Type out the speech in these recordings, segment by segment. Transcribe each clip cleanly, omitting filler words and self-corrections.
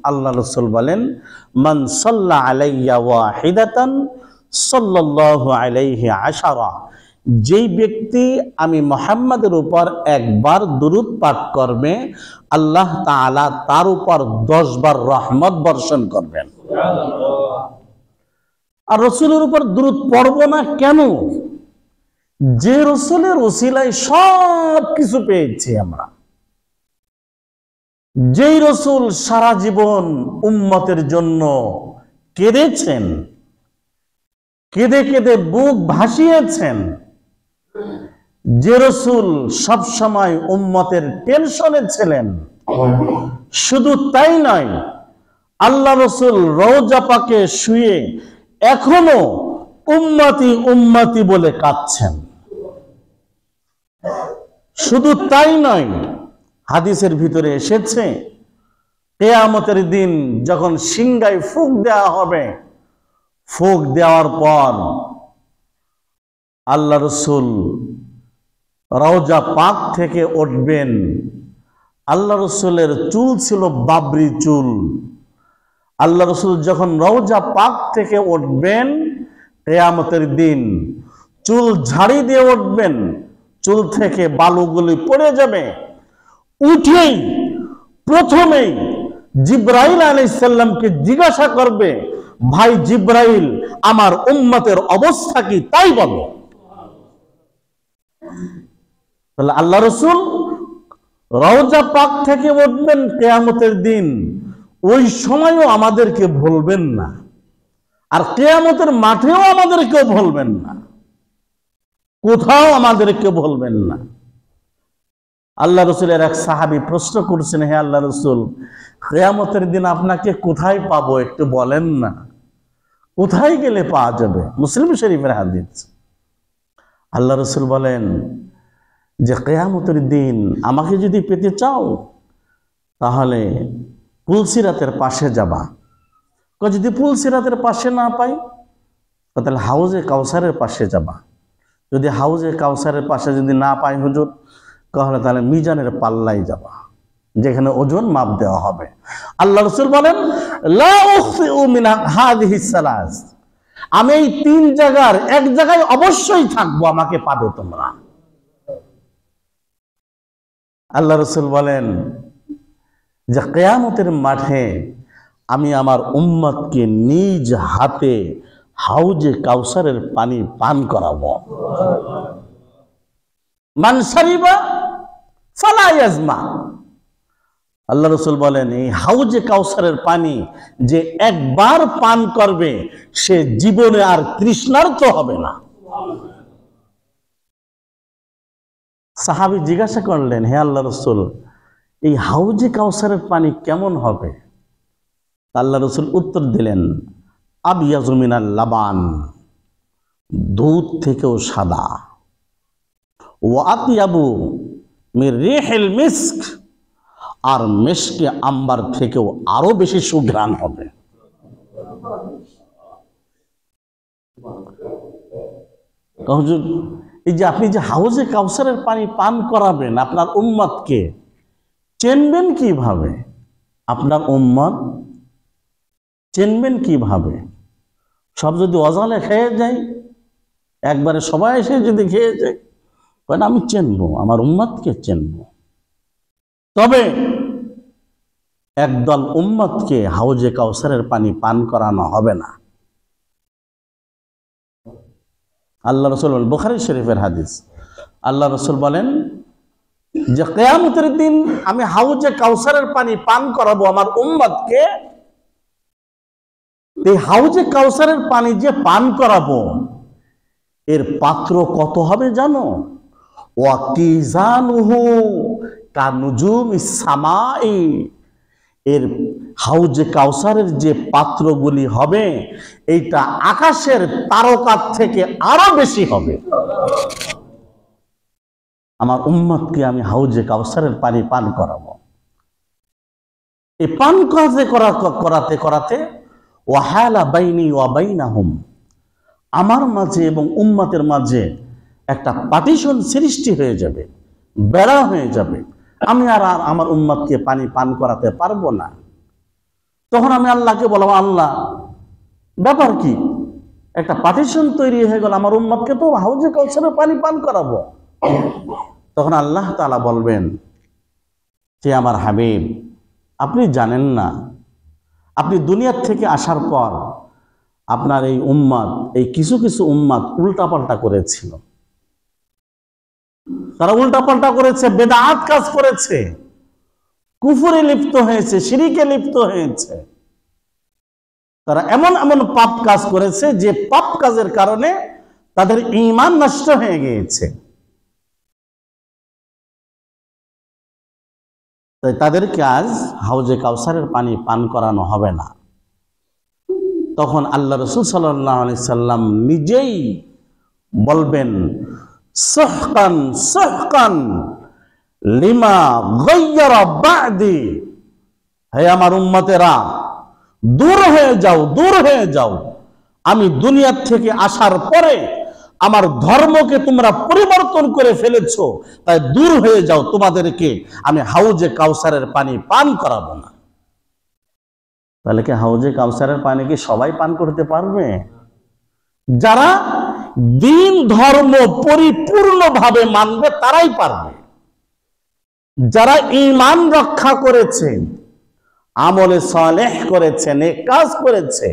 আল্লাহ রাসূল বলেন, মান সাল্লা আলাইয়া ওয়াহিদাতান সাল্লাল্লাহু আলাইহি আশারা, যেই ব্যক্তি আমি মুহাম্মাদের উপর একবার দুরূদ পাঠ করবে, আল্লাহ তাআলা তার উপর 10 বার রহমত বর্ষণ করবেন। আর রাসূলের উপর দুরূদ পড়ব না কেন? যে রাসূলের ওসিলায় সব কিছু পেয়েছি আমরা, যেই রাসূল সারা জীবন উম্মতের জন্য কেঁদেছেন, কেঁদে কেঁদে বুক ভাসিয়েছেন, যে রাসূল সব সময় উম্মতের টেনশনে ছিলেন, শুধু তাই নয়, আল্লাহ রাসূল রওজা পাকে শুয়ে এখনো উম্মতি উম্মতি বলে কাঁদছেন। শুধু তাই নয়, হাদিসের ভিতরে এসেছে কিয়ামতের দিন যখন সিংহায় ফুঁক দেওয়া হবে, ফুঁক দেওয়ার পর আল্লাহ রাসূল রওজা পাক থেকে উঠবেন। আল্লাহ রাসূলের চুল ছিল বাবরি চুল। আল্লাহ রাসূল যখন রওজা পাক থেকে উঠবেন কিয়ামতের দিন, চুল ঝাড়ি দিয়ে উঠবেন, চুল থেকে বালুগুলি পড়ে যাবে। উঠেই প্রথমেই জিবরাইল আলাইহিস সালামকে জিজ্ঞাসা করবে, ভাই জিবরাইল, আমার উম্মতের অবস্থা কি তাই বলো। তাহলে আল্লাহ রাসূল রওজা পাক থেকে উঠবেন কিয়ামতের দিন, ওই সময়ও আমাদেরকে ভুলবেন না, আর কিয়ামতের মাঠেও আমাদেরকে ভুলবেন না, কোথাও আমাদেরকে ভুলবেন না। আল্লাহ রাসূলের এক সাহাবী প্রশ্ন করছেন, হে আল্লাহ রাসূল, কিয়ামতের দিন আপনাকে কোথায় পাবো একটু বলেন না, কোথায় গেলে পাওয়া যাবে? মুসলিম শরীফের হাদিস। আল্লাহ রাসূল বলেন যে কিয়ামতের দিন আমাকে যদি পেতে চাও তাহলে পুলসিরাতের পাশে যাবা। যদি পুলসিরাতের পাশে না পাই তাহলে হাউজে কাউসারের পাশে যাবা। যদি হাউজে কাউসারের পাশে যদি না পাই হুজুর, তাহলে মিজানের পাল্লায় যাবা, যেখানে ওজন মাপ দেওয়া হবে। আল্লাহ রাসূল বলেন, লা উখফিউ মিন হাযিহিস সালাস, আমি এই 3 জায়গার এক জায়গায় অবশ্যই থাকবো, আমাকে পাবে তোমরা। আল্লাহ রাসূল বলেন যে কিয়ামতের মাঠে আমি আমার উম্মতকে নিজ হাতে হাউজে কাউসারের পানি পান করাবো। মান শারিবা ফালা ইয়াজমা, আল্লাহ রাসূল বলেন এই হাউজে কাউসারের পানি যে একবার পান করবে সে জীবনে আর তৃষ্ণার্ত হবে না। সাহাবী জিজ্ঞাসা করলেন, হে আল্লাহ রাসূল, এই হাউজে কাউসারের পানি কেমন হবে? আল্লাহ রাসূল উত্তর দিলেন, আবয়াযু মিনাল লাবান, দুধ থেকেও সাদা, ওয়া আতয়াবু মির রিহিল মিস্ক, আর মিশকে আম্বার থেকেও আরো বেশি সুঘ্রাণ হবে। হুজুর, এই যে আপনি যে হাউজে কাউসারের পানি পান করাবেন আপনার উম্মতকে, চেনবেন কিভাবে? আপনার উম্মত চেনবেন কিভাবে? সব যদি অজালে খেয়ে যায়, একবারে সবাই এসে যদি খেয়ে যায়, আমি চেনবো, আমার উম্মতকে চেনবো। তবে একদল উম্মতকে হাউজে কাউসারের পানি পান করানো হবে না। আল্লাহ রাসূল বলেন, বুখারী শরীফের হাদিস, আল্লাহ রাসূল বলেন যে কিয়ামতের দিন আমি হাউজে কাউসারের পানি পান করাবো আমার উম্মতকে। এই হাউজে কাউসারের পানি যে পান করাবো এর পাত্র কত হবে জানো? ওয়া কিজানুহু কানুজুমিস সামাই, এর হাউজে কাউসারের যে পাত্রগুলি হবে এইটা আকাশের তারকার থেকে আরো বেশি হবে। আমার উম্মতকে আমি হাউজে কাউসারের পানি পান করাবো। এই পান করাতে করাতে ওয়াহালা বাইনি ওয়া বাইনাহুম, আমার মাঝে এবং উম্মতের মাঝে একটা পার্টিশন সৃষ্টি হয়ে যাবে, বেড়া হয়ে যাবে। আমি আর আমার উম্মতকে পানি পান করাতে পারবো না। তখন আমি আল্লাহকে বললাম, আল্লাহ ব্যাপার কি? একটা পার্টিশন তৈরি হয়ে গেল, আমার উম্মতকে তো হাউজে কাউসারের পানি পান করাবো। তখন আল্লাহ তাআলা বলবেন যে আমার হাবিব, আপনি জানেন না, আপনি দুনিয়ার থেকে আসার পর আপনার এই উম্মত, এই কিছু কিছু উম্মত উল্টাপাল্টা করেছিল। তারা উল্টাপাল্টা করেছে, বেদাত কাজ করেছে, কুফরে লিপ্ত হয়েছে, শিরিকে লিপ্ত হয়েছে। তারা এমন এমন পাপ কাজ করেছে যে পাপ কাজের কারণে তাদের ঈমান নষ্ট হয়ে গিয়েছে। তাই তাদেরকে আজ হাউজে কাউসারের পানি পান করানো হবে না। তখন আল্লাহ রাসূল সাল্লাল্লাহু আলাইহি সাল্লাম নিজেই বলবেন, সুহকান সুহকান লিমা গায়্যারা বা'দি, হে আমার উম্মতেরা, দূর হয়ে যাও, দূর হয়ে যাও। আমি দুনিয়া থেকে আসার পরে আমার ধর্মকে তোমরা পরিবর্তন করে ফেলেছো, তাই দূর হয়ে যাও, তোমাদেরকে আমি হাউজে কাউসারের পানি পান করাবো না। তাহলে কি হাউজে কাউসারের পানি কি সবাই পান করতে পারবে? যারা দ্বীন ধর্ম পরিপূর্ণভাবে মানবে তারাই পারবে। যারা ঈমান রক্ষা করেছে, আমলে সালেহ করেছে, নেক কাজ করেছে,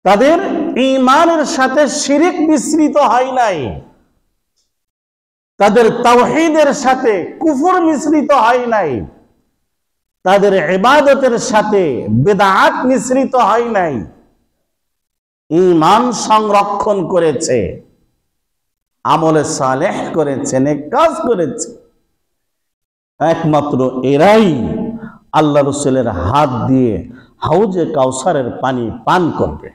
তাদের ঈমানের সাথে শিরিক মিশ্রিত হয় নাই, তাদের তাওহীদের সাথে কুফর মিশ্রিত হয় নাই, তাদের ইবাদতের সাথে বিদআত মিশ্রিত হয় নাই, ঈমান সংরক্ষণ করেছে, আমলে সালেহ করেছে, নেক কাজ করেছে, একমাত্র এরাই আল্লাহ রাসূলের হাত দিয়ে হাউজে কাউসারের পানি পান করবে।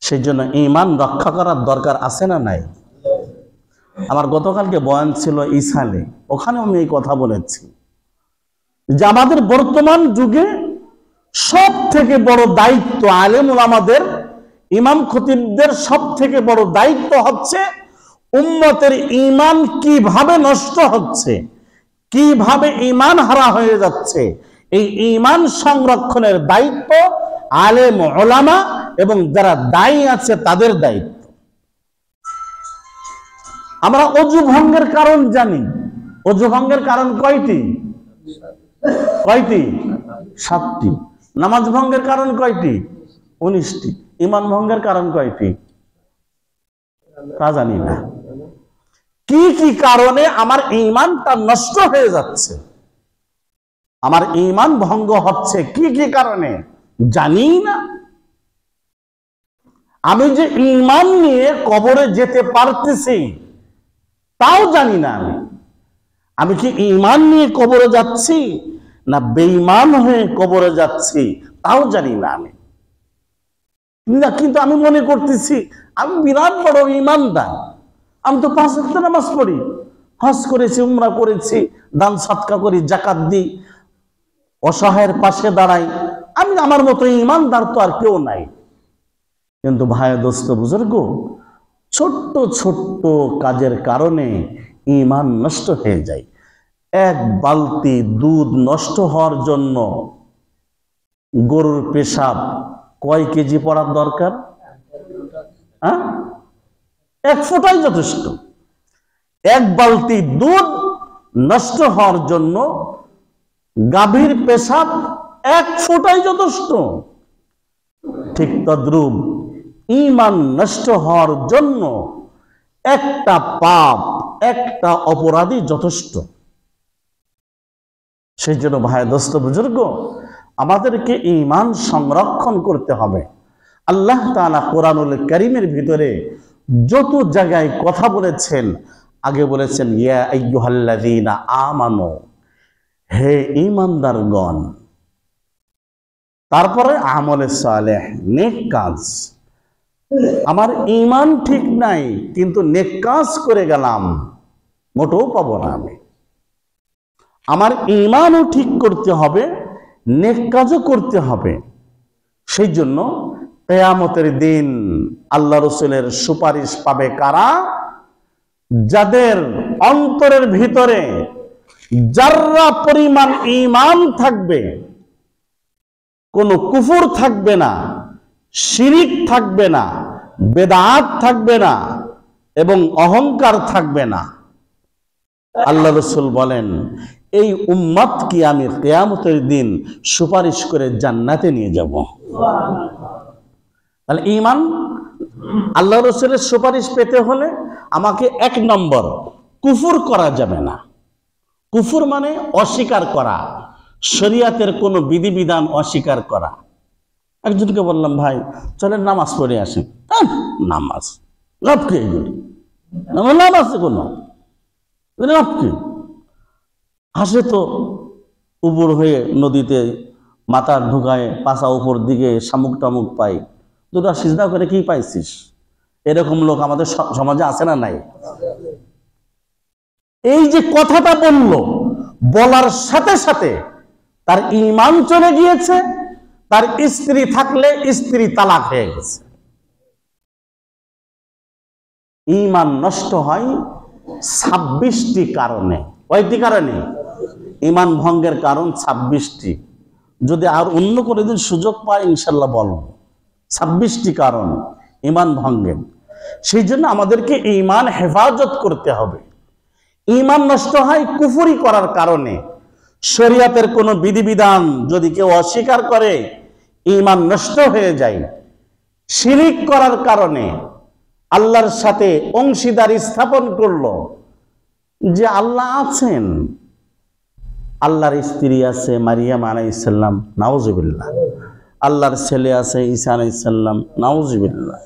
সেই জন্য ঈমান রক্ষা করার দরকার আছে না নাই? আমার গতকালকে বয়ান ছিল ইসালে, ওখানে আমি এই কথা বলেছি যে আমাদের বর্তমান যুগে সব থেকে বড় দায়িত্ব, আলেম ওলামাদের, ইমাম খতিবদের সব থেকে বড় দায়িত্ব হচ্ছে উম্মতের ঈমান কিভাবে নষ্ট হচ্ছে, কিভাবে ঈমান হারা হয়ে যাচ্ছে, এই ঈমান সংরক্ষণের দায়িত্ব আলেম ওলামা এবং যারা দায়ী আছে তাদের দায়িত্ব। আমরা অজু ভঙ্গের কারণ জানি। অজু ভঙ্গের কারণ কয়টি? কয়টি? 7টি। নামাজ ভঙ্গের কারণ কয়টি? 19টি। ঈমান ভঙ্গের কারণ কয়টি? তা জানি না। কি কি কারণে আমার ঈমানটা নষ্ট হয়ে যাচ্ছে, আমার ঈমান ভঙ্গ হচ্ছে, কি কি কারণে জানি না। আমি যে ঈমান নিয়ে কবরে যেতে পারতেছি তাও জানি না। আমি কি ঈমান নিয়ে কবরে যাচ্ছি না বেঈমান হয়ে কবরে যাচ্ছি তাও জানি না আমি। কিন্তু আমি মনে করতেছি আমি বিরাট বড় ঈমানদার, আমি তো 5 ওয়াক্ত নামাজ পড়ি, হজ করেছি, উমরা করেছি, দান সদকা করি, যাকাত দিই, অসহায়ের পাশে দাঁড়াই, আমি আমার মতো ঈমানদার তো আর কেউ নাই। কিন্তু ভাই, দোস্ত, বুজুর্গ, ছোট্ট ছোট্ট কাজের কারণে ঈমান নষ্ট হয়ে যায়। এক বালতি দুধ নষ্ট হওয়ার জন্য গরুর পেশাব কয় কেজি পড়ার দরকার? 1 ফোঁটাই যথেষ্ট। এক বালতি দুধ নষ্ট হওয়ার জন্য গাভীর পেশাব 1 ফোঁটাই যথেষ্ট। ঠিক তদ্রূপ ঈমান নষ্ট হওয়ার জন্য একটা পাপ, একটা অপরাধী যথেষ্ট। সেই জন্য ভাই, দোস্ত, বুজুর্গ, আমাদেরকে ঈমান সংরক্ষণ করতে হবে। আল্লাহ তাআলা কোরআনুল কারীমের ভিতরে যত জায়গায় কথা বলেছেন, আগে বলেছেন ইয়া আইয়ুহাল্লাযীনা আমানু, হে ঈমানদারগণ, তারপরে আমলে সালেহ, নেক কাজ। আমার ঈমান ঠিক নাই কিন্তু নেক কাজ করে গেলাম, মোটেও পাবো না আমি। আমার ঈমানও ঠিক করতে হবে, নেক কাজও করতে হবে। সেই জন্য কিয়ামতের দিন আল্লাহ রাসূলের সুপারিশ পাবে কারা? যাদের অন্তরের ভিতরে যাররা পরিমাণ ঈমান থাকবে, কোনো কুফর থাকবে না, শিরিক থাকবে না, বেদাত থাকবে না এবং অহংকার থাকবে না। আল্লাহ রাসূল বলেন, এই উম্মতকে আমি কিয়ামতের দিন সুপারিশ করে জান্নাতে নিয়ে যাব। তাহলে ঈমান, আল্লাহ রাসূলের সুপারিশ পেতে হলে আমাকে 1 নম্বর কুফর করা যাবে না। কুফর মানে অস্বীকার করা, শরীয়তের কোনো বিধিবিধান অস্বীকার করা। একজনকে বললাম, ভাই চলেন নামাজ পড়ে আসি। নামাজ লাভ কি? এগুলি নামাজ কোনো লাভ কি? হাসে তো উপর হয়ে নদীতে মাথা ঢুকায়, পাছা উপর দিকে শামুক টামুক পাই, দুটা সিজদা করে কি পাইছিস? এরকম লোক আমাদের সমাজে আছে না নাই? এই যে কথাটা বলল, বলার সাথে সাথে তার ঈমান চলে গিয়েছে, তার স্ত্রী থাকলে স্ত্রী তালাক হয়ে গেছে। ঈমান নষ্ট হয় 26টি কারণে। কয়টি কারণে? ঈমান ভঙ্গের কারণ 26টি। যদি আর অন্য করে দিন সুযোগ পায় ইনশাল্লাহ বলবো। 26টি কারণ ঈমান ভঙ্গের। সেই জন্য আমাদেরকে ঈমান হেফাজত করতে হবে। ঈমান নষ্ট হয় কুফরি করার কারণে। শরীয়তের কোনো বিধিবিধান যদি কেউ অস্বীকার করে ঈমান নষ্ট হয়ে যায়। শিরিক করার কারণে আল্লাহর সাথে অংশীদারি স্থাপন করলো, যে আল্লাহ আছেন, আল্লাহর স্ত্রী আছে মারিয়াম আলাইহিস সালাম, নাউজুবিল্লাহ, আল্লাহর ছেলে আছে ঈসা আলাইহিস সালাম, নাউজুবিল্লাহ।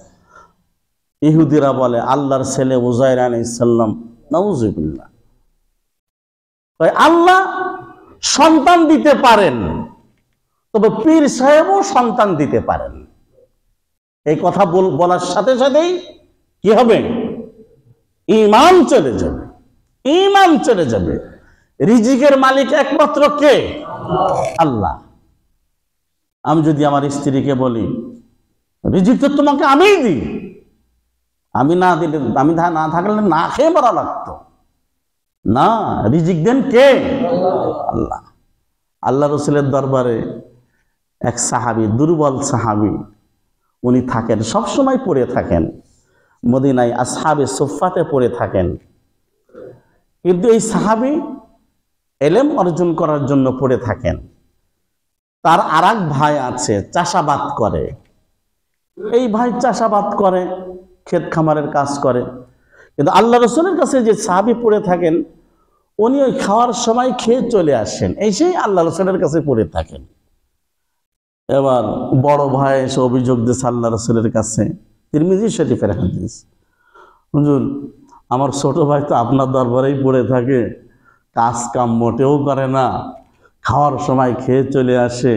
ইহুদিরা বলে আল্লাহর ছেলে উযায়ের আলাইহিস সালাম, নাউজুবিল্লাহ। আল্লাহ সন্তান দিতে পারেন, তবে পীর সাহেবও সন্তান দিতে পারেন। এই কথা বলার সাথে সাথেই কি হবে? ঈমান চলে যাবে। ঈমান চলে যাবে। রিজিকের মালিক একমাত্র কে? আল্লাহ। আমি যদি আমার স্ত্রীকে বলি, রিজিক তো তোমাকে আমিই দিই, আমি না দিলে, আমি না থাকলে না খেয়ে মরা লাগতো না। রিজিক দেন কে? আল্লাহ। আল্লাহ রাসূলের দরবারে এক সাহাবী, দুর্বল সাহাবী, উনি থাকেন, সবসময় পড়ে থাকেন মদিনায় আসহাবে সুফফাতে পড়ে থাকেন। কিন্তু এই সাহাবী ইলম অর্জন করার জন্য পড়ে থাকেন। তার আরেক ভাই আছে, চাষাবাদ করে। এই ভাই চাষাবাদ করে, ক্ষেত খামারের কাজ করে। কিন্তু আল্লাহ রাসূলের কাছে যে সাহাবী পড়ে থাকেন, উনি ওই খাওয়ার সময় খেয়ে চলে আসেন, এই সেই আল্লাহ রাসূলের কাছে পড়ে থাকেন। এবার বড় ভাই এসে অভিযোগ দিয়েছে আল্লাহ রাসূলের কাছে, তিরমিজি শরীফের হাদিস, হুজুর আমার ছোট ভাই তো আপনার দরবারেই পড়ে থাকে, কাজ কাম মোটেও করে না, খাওয়ার সময় খেয়ে চলে আসে,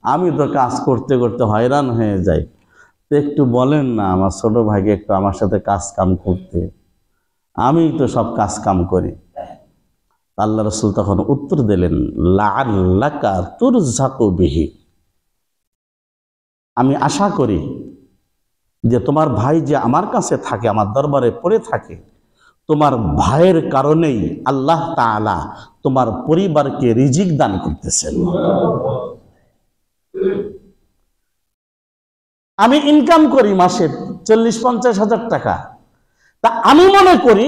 আমি তো কাজ করতে করতে হয়রান হয়ে যাই, তো একটু বলেন না আমার ছোট ভাইকে একটু আমার সাথে কাজ কাম করতে, আমি তো সব কাজ কাম করি। আল্লাহ রাসূল তখন উত্তর দিলেন, লাআল্লাকা তুরযাকু বিহি, আমি আশা করি যে তোমার ভাই যে আমার কাছে থাকে, আমার দরবারে পড়ে থাকে, তোমার ভাইয়ের কারণেই আল্লাহ তাআলা তোমার পরিবারকে রিজিক দান করতেছেন। আমি ইনকাম করি মাসে 40-50 হাজার টাকা, তা আমি মনে করি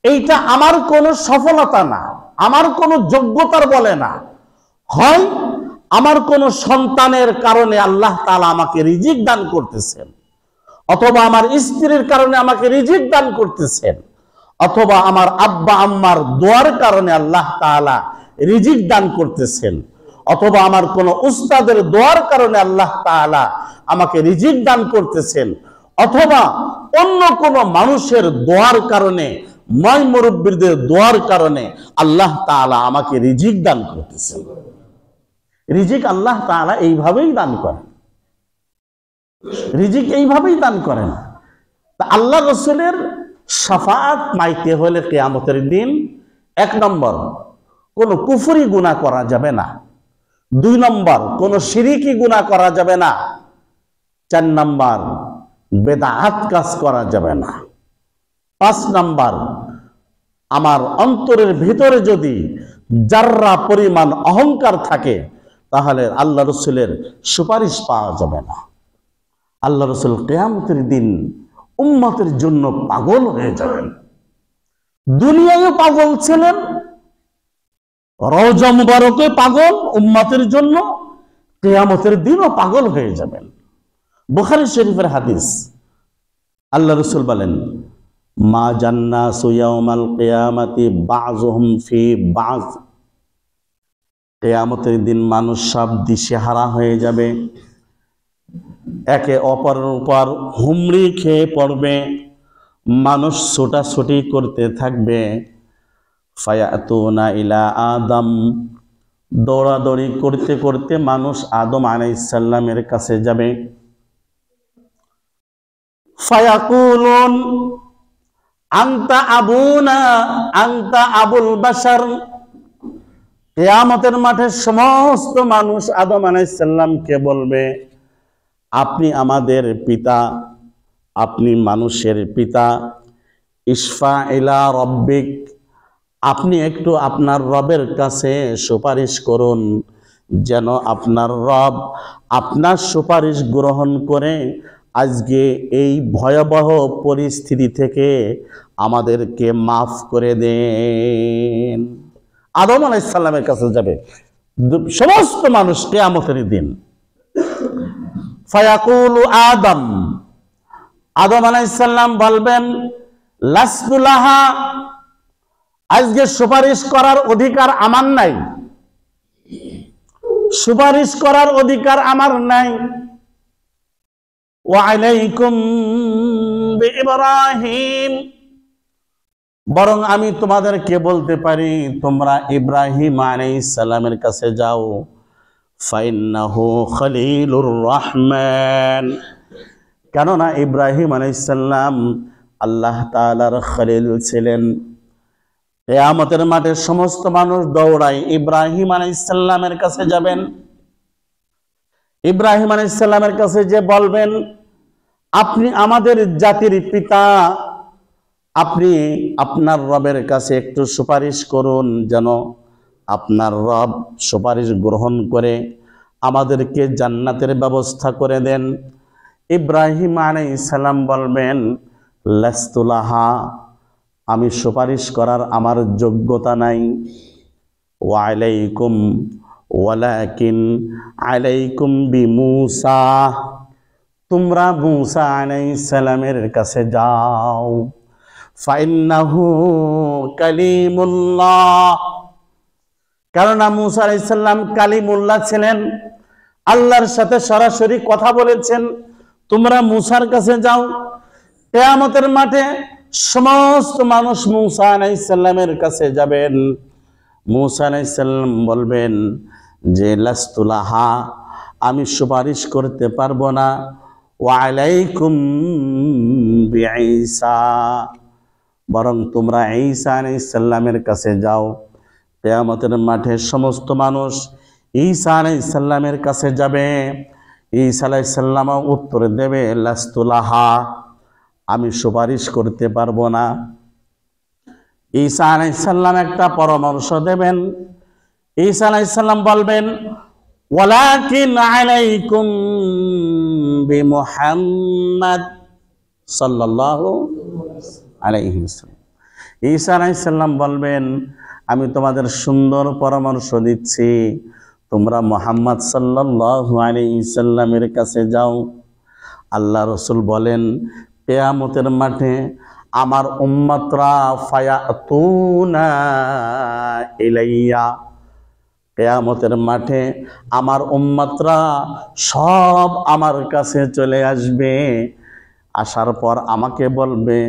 এইটা আমার কোনো সফলতা না, আমার কোনো যোগ্যতার বলে না, হয় আমার কোনো সন্তানের কারণে আল্লাহ তাআলা আমাকে রিজিক দান করতেছেন, অথবা আমার স্ত্রীর কারণে আমাকে রিজিক দান করতেছেন, অথবা আমার আব্বা আম্মার দোয়ার কারণে আল্লাহ তাআলা রিজিক দান করতেছেন, অথবা আমার কোনো উস্তাদের দোয়ার কারণে আল্লাহ তাআলা আমাকে রিজিক দান করতেছেন, অথবা অন্য কোনো মানুষের দোয়ার কারণে, ময় মুরব্বিদের দোয়ার কারণে আল্লাহ তাআলা আমাকে রিজিক দান করতেছেন। রিজিক আল্লাহ তাআলা এইভাবেই দান করেন, রিজিক এইভাবেই দান করেন। তা আল্লাহ রাসূলের শাফাআত পাইতে হলে কিয়ামতের দিন 1 নম্বর কোনো কুফরি গুনাহ করা যাবে না, 2 নম্বর কোনো শিরকি গুনাহ করা যাবে না, 4 নম্বর বেদাত কাজ করা যাবে না, 5 নম্বর আমার অন্তরের ভিতরে যদি যার্রা পরিমাণ অহংকার থাকে, তাহলে আল্লাহ রসুলের সুপারিশ পাওয়া যাবে না। আল্লাহ রসুল কিয়ামতের দিন উম্মতের জন্য পাগল হয়ে যাবেন। দুনিয়ায় পাগল ছিলেন, রওজা মুবারকে পাগল উম্মতের জন্য, কিয়ামতের দিনও পাগল হয়ে যাবেন। বুখারী শরীফের হাদিস, আল্লাহ রসুল বলেন, মা জান্নাসু ইয়াউমাল কিয়ামাতি বাযুহুম ফি বায। কিয়ামতের দিন মানুষ সব দিশেহারা হয়ে যাবে, একে অপরের উপর হুমড়ি খেয়ে পড়বে, মানুষ ছোটাছুটি করতে থাকবে। ফায়াতুনা ইলা আদম, দৌড়াদৌড়ি করতে করতে মানুষ আদম আলাইহিস সালামের কাছে যাবে। ফায়াকুলুন আনতা আবুনা আনতা আবুল বাশার। কিয়ামতের মাঠে সমস্ত মানুষ আদম আলাইহিস সালামকে বলবে, আপনি আমাদের পিতা, আপনি মানুষের পিতা। ইশফা ইলা রব্বিক, আপনি একটু আপনার রবের কাছে সুপারিশ করুন, যেন আপনার রব আপনার সুপারিশ গ্রহণ করে আজকে এই ভয়াবহ পরিস্থিতি থেকে আমাদেরকে মাফ করে দেন। আদম আলাইহিস সালামের কাছে যাবে সমস্ত মানুষ কিয়ামতের দিন। ফায়াকুলু আদম, আদম আলাইহিস সালাম বলবেন, লাস্তু লাহা, আজকে সুপারিশ করার অধিকার আমার নাই, সুপারিশ করার অধিকার আমার নাই। ওয়া আলাইকুম বিইব্রাহিম, বরং আমি তোমাদেরকে বলতে পারি তোমরা ইব্রাহিম আলাইহিস সালামের কাছে যাও। ফাইন্নাহু খলিলুর রহমান, কেননা ইব্রাহিম আলাইহিস সালাম আল্লাহ তাআলার খলিল ছিলেন। কিয়ামতের মাঠে সমস্ত মানুষ দৌড়ায় ইব্রাহিম আলাইহিস সালামের কাছে যাবেন। ইব্রাহিম আলাইহিস সালামের কাছে যে বলবেন, আপনি আমাদের জাতির পিতা, আপনি আপনার রবের কাছে একটু সুপারিশ করুন, যেন আপনার রব সুপারিশ গ্রহণ করে আমাদেরকে জান্নাতের ব্যবস্থা করে দেন। ইব্রাহিম আলাইহিস সালাম বলবেন, লাস্তু লাহা, আমি সুপারিশ করার আমার যোগ্যতা নাই। ওয়া আলাইকুম ওয়ালাকিন আলাইকুম বিমূসা, তোমরা মূসা আলাইহিস সালামের কাছে যাও। ফাইন্নাহু কালিমুল্লাহ, কেননা মূসা আলাইহিস সালাম কালিমুল্লাহ ছিলেন, আল্লাহর সাথে সরাসরি কথা বলেছেন। তোমরা মূসার কাছে যাও। কিয়ামতের মাঠে সমস্ত মানুষ মূসা আলাইহিস সালামের কাছে যাবেন। মূসা আলাইহিস সালাম বলবেন যে লাস্তু লাহা, আমি সুপারিশ করতে পারবো না। ওয়া আলাইকুম বিঈসা, বরং তোমরা ঈসা আলাইহিস সালামের কাছে যাও। কিয়ামতের মাঠে সমস্ত মানুষ ঈসা আলাইহিস সালামের কাছে যাবে। ঈসা আলাইহিস সালাম উত্তর দেবে, লাস্তু লাহা, আমি সুপারিশ করতে পারবো না। ঈসা আলাইহিস সালাম একটা পরামর্শ দেবেন। ঈসা আলাইহিস সালাম বলবেন, ওয়ালাকিন আলাইকুম বিমুহাম্মাদ সাল্লাল্লাহু আলাইহি ওয়াসাল্লাম। ঈসা আলাইহিস সালাম বলবেন, আমি তোমাদের সুন্দর পরামর্শ দিচ্ছি, তোমরা মুহাম্মদ সাল্লাল্লাহু আলাইহি ওয়াসাল্লামের কাছে যাও। আল্লাহ রাসূল বলেন, কিয়ামতের মাঠে আমার উম্মতরা ফায়াতুনা ইলাইয়া, কিয়ামতের মাঠে আমার উম্মতরা সব আমার কাছে চলে আসবে। আসার পর আমাকে বলবে,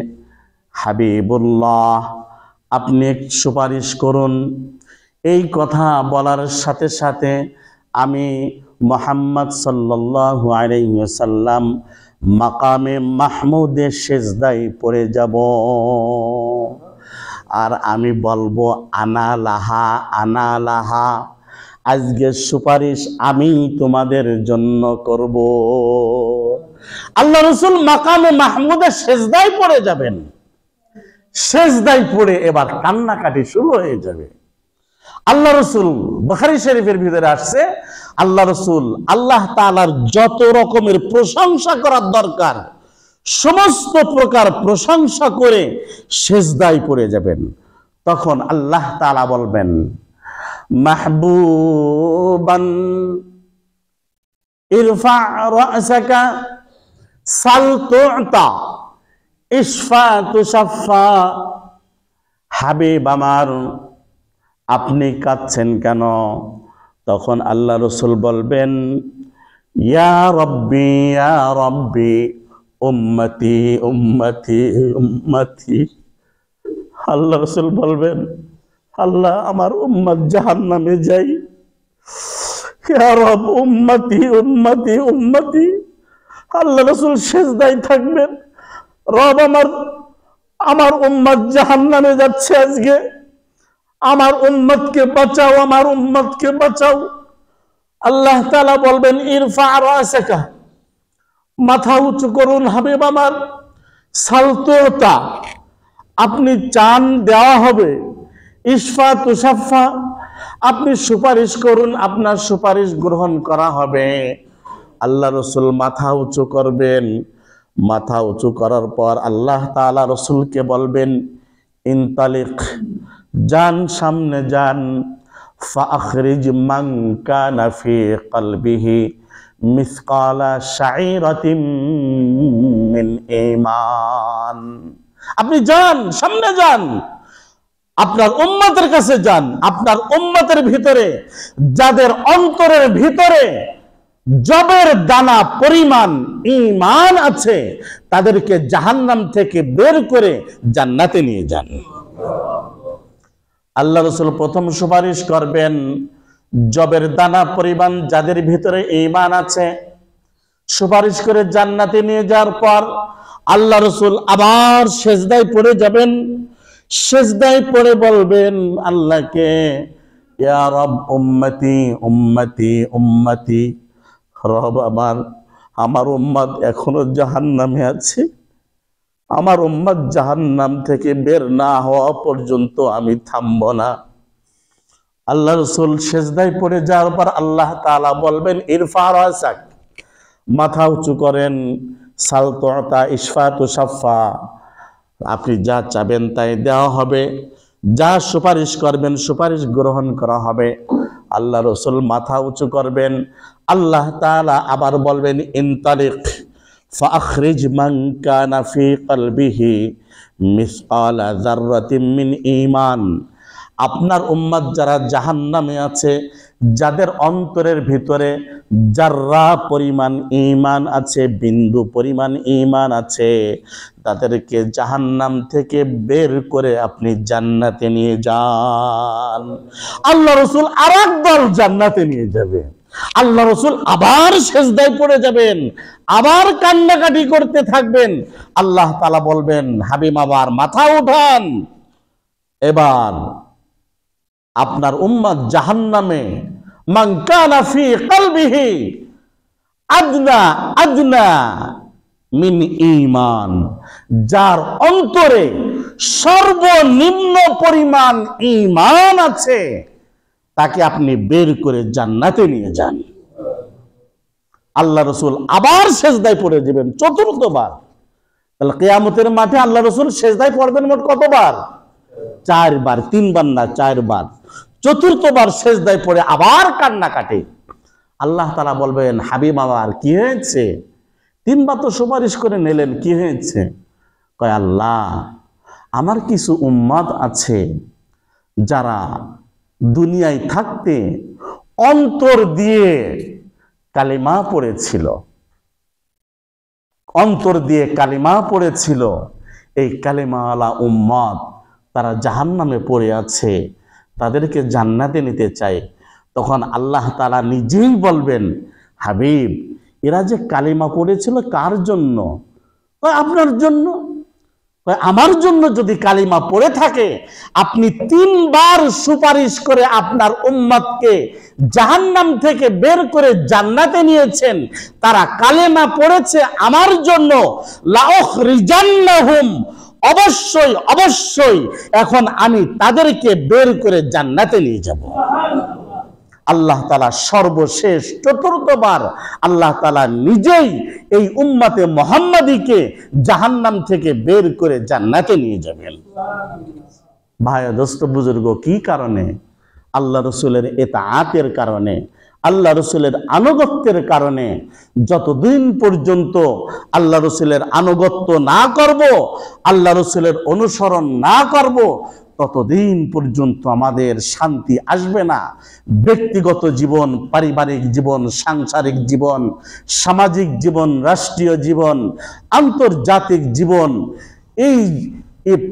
হাবিবুল্লাহ, আপনি সুপারিশ করুন। এই কথা বলার সাথে সাথে আমি মুহাম্মদ সাল্লাল্লাহু আলাইহি ওয়াসাল্লাম মাকামে মাহমুদে সিজদায় পড়ে যাব, আর আমি বলবো, আনা লাহা আনা লাহা, আজকে সুপারিশ আমি তোমাদের জন্য করব। আল্লাহ রাসূল মাকামে মাহমুদে সিজদায় পড়ে যাবেন। সেজদায় পড়ে এবার কান্নাকাটি শুরু হয়ে যাবে। আল্লাহ রসুল, বুখারী শরীফের ভিতরে আসছে, আল্লাহ রসুল আল্লাহ তাআলার যত রকমের প্রশংসা করার দরকার সমস্ত প্রকার প্রশংসা করে সেজদায় পড়ে যাবেন। তখন আল্লাহ তাআলা বলবেন, মাহবুবান ইরফা রাসাকা সাল তু'তা ইশফা তুশাফা। হাবিব আমার, আপনি কাঁদছেন কেন? তখন আল্লাহ রসুল বলবেন, ইয়া রব্বি উম্মতি উম্মতি উম্মতি। আল্লাহ রসুল বলবেন, আল্লাহ আমার উম্মত জাহান্নামে যাই, ইয়া রব উম্মতি উম্মতি উম্মতি। আল্লাহ রসুল সেজদায় থাকবেন, রব আমার উম্মত জাহান্নামে যাচ্ছে আজকে, আমার উম্মতকে বাঁচাও, আমার উম্মতকে বাঁচাও। আল্লাহ তাআলা বলবেন, ইরফা রাসাকা, মাথা উঁচু করুন হাবিব আমার, সাল তু'তা, আপনি চান দেওয়া হবে, ইশফা তুশাফা, আপনি সুপারিশ করুন, আপনার সুপারিশ গ্রহণ করা হবে। আল্লাহ রসুল মাথা উঁচু করবেন, মাথা উঁচু করার পর আল্লাহ তাআলা রসুলকে বলবেন, ইনতালিক, যান, সামনে যান, ফাখরিজ মান কানা ফি কলবিহি মিসকালা শাইরাতিন মিন ঈমান। আপনি যান, সামনে যান, আপনার উম্মতের কাছে যান, আপনার উম্মতের ভিতরে যাদের অন্তরের ভিতরে জবের দানা পরিমাণ ঈমান আছে তাদেরকে জাহান্নাম থেকে বের করে জান্নাতে নিয়ে যান। আল্লাহ রসুল প্রথম সুপারিশ করবেন, জবের দানা পরিমাণ যাদের ভিতরে ঈমান আছে সুপারিশ করে জান্নাতে নিয়ে যাওয়ার পর আল্লাহ রসুল আবার সেজদায় পড়ে যাবেন। সেজদায় পড়ে বলবেন আল্লাহকে, ইয়া রব উম্মতি উম্মতি উম্মতি। রব আমার উম্মত এখনো জাহান্নামে আছে, আমার উম্মত জাহান্নাম থেকে বের না হওয়া পর্যন্ত আমি থামব না। আল্লাহ রসুল সেজদায় পড়ে যাওয়ার পর আল্লাহ তাআলা বলবেন, ইরফা রাসাক, মাথা উঁচু করেন, সাল তু'তা ইশফা তুশাফা, আপনি যা চাবেন তাই দেওয়া হবে, যা সুপারিশ করবেন সুপারিশ গ্রহণ করা হবে। আল্লাহ রসুল মাথা উঁচু করবেন, আল্লাহ তাআলা আবার বলবেন, ইনতালিক ফাখরিজ মান কানা ফি কলবিহি মিসকালা যাররাতিন মিন ঈমান। আপনার উম্মত যারা জাহান্নামে আছে, যাদের অন্তরের ভিতরে জাররা পরিমাণ ঈমান আছে, বিন্দু পরিমাণ ঈমান আছে, তাদেরকে জাহান্নাম থেকে বের করে আপনি জান্নাতে নিয়ে যান। আল্লাহ রসুল আরেক দল জান্নাতে নিয়ে যাবে। আল্লাহ রসুল আবার সেজদায় পড়ে যাবেন, আবার কান্নাকাটি করতে থাকবেন। আল্লাহ তাআলা বলবেন, হাবিব আবার মাথা উঠান, এবার আপনার উম্মত জাহান্নামে মান কানা ফি কলবিহি আদনা আদনা মিন ঈমান, যার অন্তরে সর্বনিম্ন পরিমাণ ঈমান আছে তাকে আপনি বের করে জান্নাতে নিয়ে যান। আল্লাহ রসুল আবার সেজদায় পড়ে যাবেন চতুর্থবার। তাহলে কিয়ামতের মাঠে আল্লাহ রসুল সেজদায় পড়বেন মোট কতবার? 4 বার, 3 বার না 4 বার। চতুর্থবার সেজদায় পড়ে আবার কান্নাকাটি। আল্লাহ তাআলা বলবেন, হাবিব আমার কি হয়েছে? 3 বার তো সুপারিশ করে নিলেন, কি হয়েছে? কয়, আল্লাহ আমার কিছু উম্মত আছে যারা দুনিয়ায় থাকতে অন্তর দিয়ে কালিমা পড়েছিল, অন্তর দিয়ে কালিমা পড়েছিল, এই কালিমাওয়ালা উম্মত তারা জাহান্নামে পড়ে আছে, তাদেরকে জান্নাতে নিতে চায়। তখন আল্লাহ তাআলা নিজেই বলবেন, হাবিব এরা যে কালিমা পড়েছিল কার জন্য? আপনার জন্য। আমার জন্য যদি কালিমা পড়ে থাকে, আপনি 3 বার সুপারিশ করে আপনার উম্মতকে জাহান্নাম থেকে বের করে জান্নাতে নিয়েছেন, তারা কালিমা পড়েছে আমার জন্য, লাউখরিজান্নাহুম, অবশ্যই অবশ্যই এখন আমি তাদেরকে বের করে জান্নাতে নিয়ে যাব। আল্লাহ তাআলা সর্বশেষ চতুর্থবার আল্লাহ তাআলা নিজেই এই উম্মতে মুহাম্মাদীকে জাহান্নাম থেকে বের করে জান্নাতে নিয়ে যাবেন। ভাই দোস্ত বুজুর্গ, কি কারণে? আল্লাহ রসুলের ইতাআতের কারণে, আল্লাহ রসুলের আনুগত্যের কারণে। যতদিন পর্যন্ত আল্লাহ রসুলের আনুগত্য না করব, আল্লাহ রসুলের অনুসরণ না করব, ততদিন পর্যন্ত আমাদের শান্তি আসবে না। ব্যক্তিগত জীবন, পারিবারিক জীবন, সাংসারিক জীবন, সামাজিক জীবন, রাষ্ট্রীয় জীবন, আন্তর্জাতিক জীবন, এই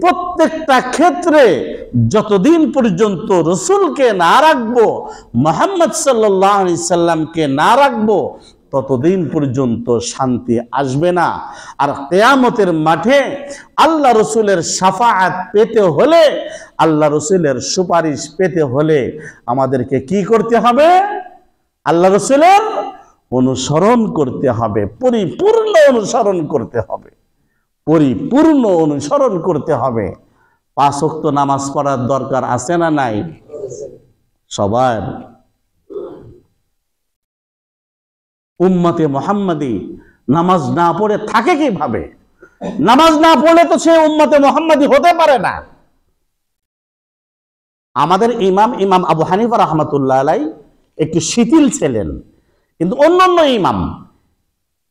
প্রত্যেকটা ক্ষেত্রে যতদিন পর্যন্ত রসুলকে না রাখবো, মুহাম্মদ সাল্লাল্লাহু আলাইহি সাল্লামকে না রাখবো, ততদিন পর্যন্ত শান্তি আসবে না। আর কিয়ামতের মাঠে আল্লাহ রসুলের শাফাআত পেতে হলে, আল্লাহ রসুলের সুপারিশ পেতে হলে আমাদেরকে কি করতে হবে? আল্লাহ রসুলের অনুসরণ করতে হবে, পরিপূর্ণ অনুসরণ করতে হবে, পরিপূর্ণ অনুসরণ করতে হবে। 5 ওয়াক্ত নামাজ পড়ার দরকার আছে না নাই? সবার। উম্মতে মুহাম্মাদী নামাজ না পড়ে থাকে কিভাবে? নামাজ না পড়লে তো সে উম্মতে মুহাম্মাদী হতে পারে না। আমাদের ইমাম আবু হানিফা রাহমাতুল্লাহ আলাইহি একটু শিথিল ছিলেন, কিন্তু অন্যান্য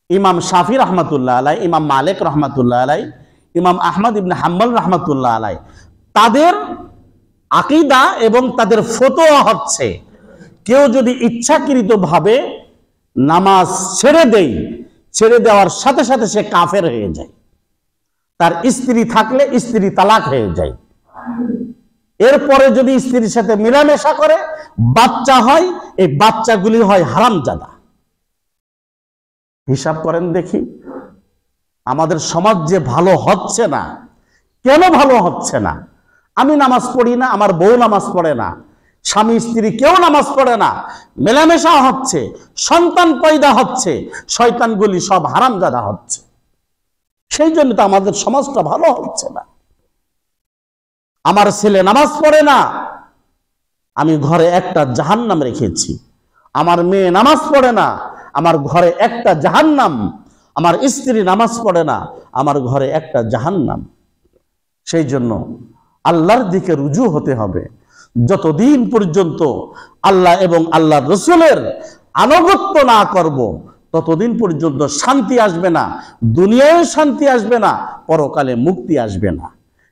ইমাম শাফি রহমাতুল্লাহ আলাই, ইমাম মালিক রহমাতুল্লাহ আলাই, ইমাম আহমদ ইবনে হাম্বল রহমাতুল্লাহ আলাই, তাদের আকীদা এবং তাদের ফতোয়া হচ্ছে, কেউ যদি ইচ্ছাকৃতভাবে নামাজ ছেড়ে দেওয়ার সাথে সাথে সে কাফের হয়ে যায়। তার স্ত্রী থাকলে স্ত্রী তালাক হয়ে যায়। এরপরে যদি স্ত্রীর সাথে মেলামেশা করে বাচ্চা হয়, এই বাচ্চাগুলি হয় হারামজাদা। হিসাব করেন দেখি, আমাদের সমাজ যে ভালো হচ্ছে না, কেন ভালো হচ্ছে না? আমি নামাজ পড়ি না, আমার বউ নামাজ পড়ে না, স্বামী স্ত্রী কেউ নামাজ পড়ে না, মেলামেশা হচ্ছে, সন্তান পয়দা হচ্ছে, শয়তানগুলি সব হারামজাদা হচ্ছে। সেই জন্য তো আমাদের সমাজটা ভালো হচ্ছে না। আমার ছেলে নামাজ পড়ে না, আমি ঘরে একটা জাহান্নাম রেখেছি। আমার মেয়ে নামাজ পড়ে না, আমার ঘরে একটা জাহান্নাম। আমার স্ত্রী নামাজ পড়ে না, আমার ঘরে একটা জাহান্নাম। সেই জন্য আল্লাহর দিকে রুজু হতে হবে। যতদিন পর্যন্ত আল্লাহ এবং আল্লাহর রসুলের আনুগত্য না করব, ততদিন পর্যন্ত শান্তি আসবে না, দুনিয়ায় শান্তি আসবে না, পরকালে মুক্তি আসবে না।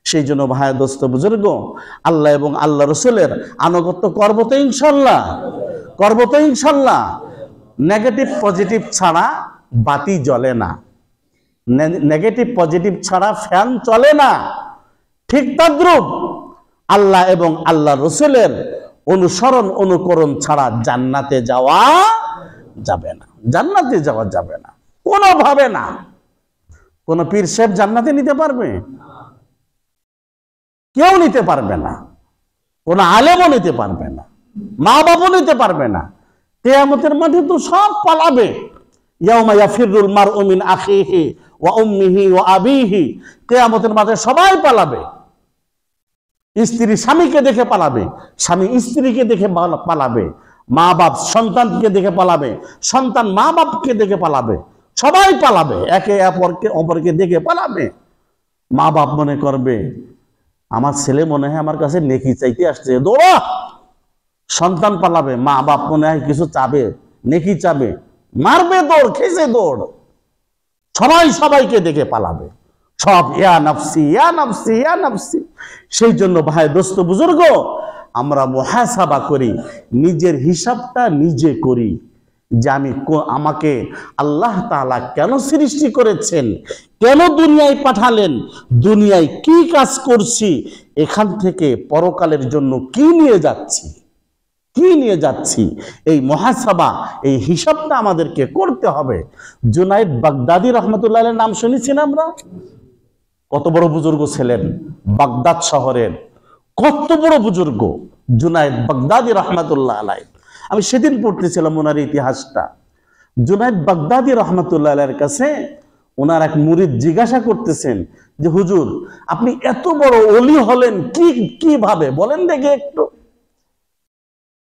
সেই জন্য ভাই দোস্ত বুজুর্গ, আল্লাহ এবং আল্লাহ রসুলের আনুগত্য করব তো ইনশাল্লাহ, করব তো ইনশাল্লাহ। নেগেটিভ পজিটিভ ছাড়া বাতি জ্বলে না, নেগেটিভ পজিটিভ ছাড়া ফ্যান চলে না। ঠিক তদ্রূপ আল্লাহ এবং আল্লাহ রসুলের অনুসরণ অনুকরণ ছাড়া জান্নাতে যাওয়া যাবে না, জান্নাতে যাওয়া যাবে না কোনোভাবে না। কোন পীর সাহেব জান্নাতে নিতে পারবে? কেউ নিতে পারবে না, কোন আলেমও নিতে পারবে না, মা বাবাও নিতে পারবে না। কিয়ামতের মাঠে তো সব পালাবে। ইয়াউমা ইয়াফিরুল মারউ মিন আখিহি ওয়া উম্মিহি ওয়া আবিহি, কিয়ামতের মাঠে সবাই পালাবে। স্ত্রী স্বামীকে দেখে পালাবে, স্বামী স্ত্রীকে দেখে পালাবে, মা বাপ সন্তানকে দেখে পালাবে, সন্তান মা বাপকে দেখে পালাবে, সবাই পালাবে, একে অপরকে দেখে পালাবে। মা বাপ মনে করবে আমার ছেলে মনে হয় আমার কাছে নেকি চাইতে আসছে, দৌড়া। সন্তান পালাবে, মা বাপ মনে হয় কিছু চাবে, নেকি চাবে, মারবে দৌড়, খেসে দৌড়, সবাই সবাইকে দেখে পালাবে, সব ইয়া নফসি ইয়া নফসি ইয়া নফসি। সেই জন্য ভাই দোস্ত বুজুর্গ, আমরা মুহাসাবা করি, নিজের হিসাবটা নিজে করি, যে আমাকে আল্লাহ তাআলা কেন সৃষ্টি করেছেন, কেন দুনিয়ায় পাঠালেন, দুনিয়ায় কি কাজ করছি, এখান থেকে পরকালের জন্য কি নিয়ে যাচ্ছি, কি নিয়ে যাচ্ছি, এই মুহাসাবা, এই হিসাবটা আমাদেরকে করতে হবে। জুনায়েদ বাগদাদি রহমতুল্লাহ আলাইহির নাম শুনেছেন আমরা? কত বড় বুজুর্গ ছিলেন, বাগদাদ শহরের কত বড় বুজুর্গ জুনায়েদ বাগদাদি রহমতুল্লাহ আলাইহি। আমি সেদিন পড়তেছিলাম ওনার ইতিহাসটা। জুনায়েদ বাগদাদি রহমতুল্লাহ আলাইহির কাছে ওনার এক মুরিদ জিজ্ঞাসা করতেছেন যে হুজুর আপনি এত বড় ওলি হলেন কিভাবে বলেন দেখি একটু,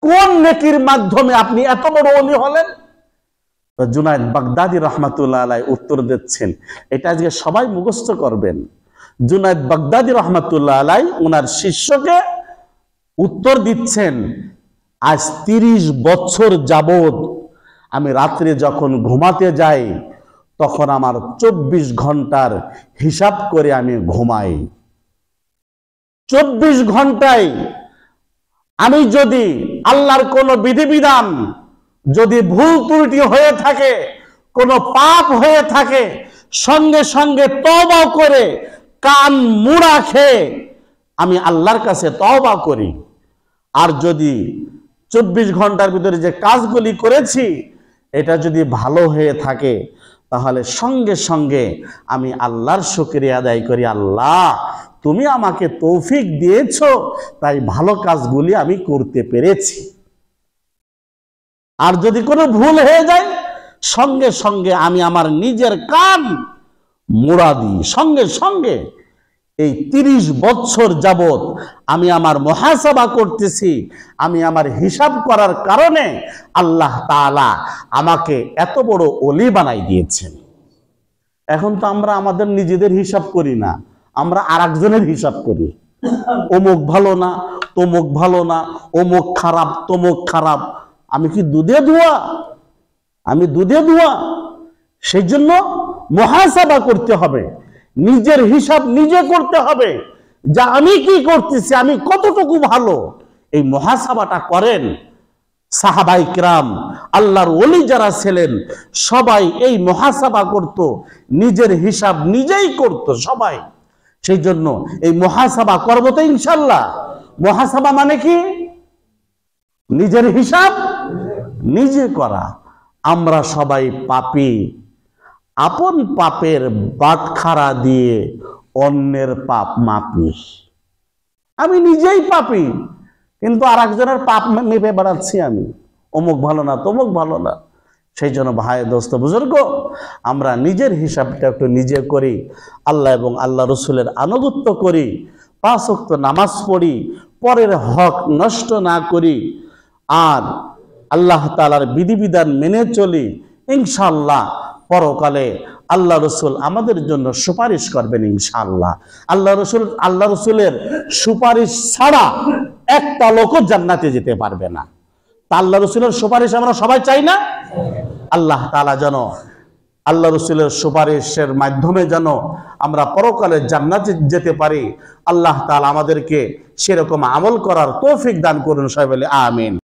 কোন নেকির মাধ্যমে আপনি এত বড় ওলি হলেন? জুনায়েদ বাগদাদী রহমাতুল্লাহ আলাইহি উত্তর দিচ্ছেন, এটা আজকে সবাই মুখস্থ করবেন। জুনায়েদ বাগদাদী রহমাতুল্লাহ আলাইহি ওনার শিষ্যকে উত্তর দিচ্ছেন, আজ 30 বছর যাবত আমি রাত্রে যখন ঘুমাতে যাই তখন আমার 24 ঘন্টার হিসাব করে আমি ঘুমাই। 24 ঘন্টায় আমি যদি আল্লাহর কোন বিধিবিধান যদি ভুল ত্রুটি হয়ে থাকে, কোনো পাপ হয়ে থাকে, সঙ্গে সঙ্গে তওবা করে কান মুড়া খেয়ে আমি আল্লাহর কাছে তওবা করি। আর যদি 24 ঘন্টার ভিতরে যে কাজগুলি করেছি এটা যদি ভালো হয়ে থাকে তাহলে সঙ্গে সঙ্গে আমি আল্লাহর শুকরিয়া আদায় করি, আল্লাহ তুমি আমাকে তৌফিক দিয়েছো তাই ভালো কাজগুলি আমি করতে পেরেছি। আর যদি কোনো ভুল হয়ে যায় সঙ্গে সঙ্গে আমি আমার নিজের কান মুড়া দিই। সঙ্গে সঙ্গে এই 30 বছর যাবত আমি আমার মুহাসাবা করতেছি, আমি আমার হিসাব করার কারণে আল্লাহ তাআলা আমাকে এত বড় ওলি বানাই দিয়েছেন। এখন তো আমরা আমাদের নিজেদের হিসাব করি না, আমরা আরেকজনের হিসাব করি। অমুক ভালো না, তমুক ভালো না, অমুক খারাপ, তমুক খারাপ। আমি কি দুধে ধোয়া? আমি দুধে ধোয়া? সেই জন্য মুহাসাবা করতে হবে, নিজের হিসাব নিজে করতে হবে, যা আমি কি করতেছি, আমি কতটুকু ভালো। এই মুহাসাবাটা করেন। সাহাবায়ে কিরাম, আল্লাহর ওলি যারা ছিলেন সবাই এই মুহাসাবা করত, নিজের হিসাব নিজেই করত সবাই। সেই জন্য এই মুহাসাবা করব তো ইনশাআল্লাহ। মুহাসাবা মানে কি? নিজের হিসাব নিজে করা। আমরা সবাই পাপী, আপন পাপের বাটখারা দিয়ে অন্যের পাপ মাপি। আমি নিজেই পাপী কিন্তু আরেকজনের পাপ মেপে বেড়াচ্ছি আমি, অমুক ভালো না, তমুক ভালো না। সেই জন্য ভাই, দোস্ত, বুজুর্গ, আমরা নিজের হিসাবটা একটু নিজে করি, আল্লাহ এবং আল্লাহ রসুলের আনুগত্য করি, 5 ওয়াক্ত নামাজ পড়ি, পরের হক নষ্ট না করি, আর আল্লাহ তাআলার বিধিবিধান মেনে চলি। ইনশাআল্লাহ পরকালে আল্লাহ রসুল আমাদের জন্য সুপারিশ করবেন ইনশাআল্লাহ। আল্লাহ রসুলের সুপারিশ ছাড়া একটা লোকও জান্নাতে যেতে পারবে না। তা আল্লাহ রসুলের সুপারিশ আমরা সবাই চাই না? আল্লাহ তাআলা যেন আল্লাহ রসুলের সুপারিশের মাধ্যমে যেন আমরা পরকালে জান্নাতে যেতে পারি, আল্লাহ তাআলা আমাদেরকে সেরকম আমল করার তৌফিক দান করুন। সবাই বলে আমিন।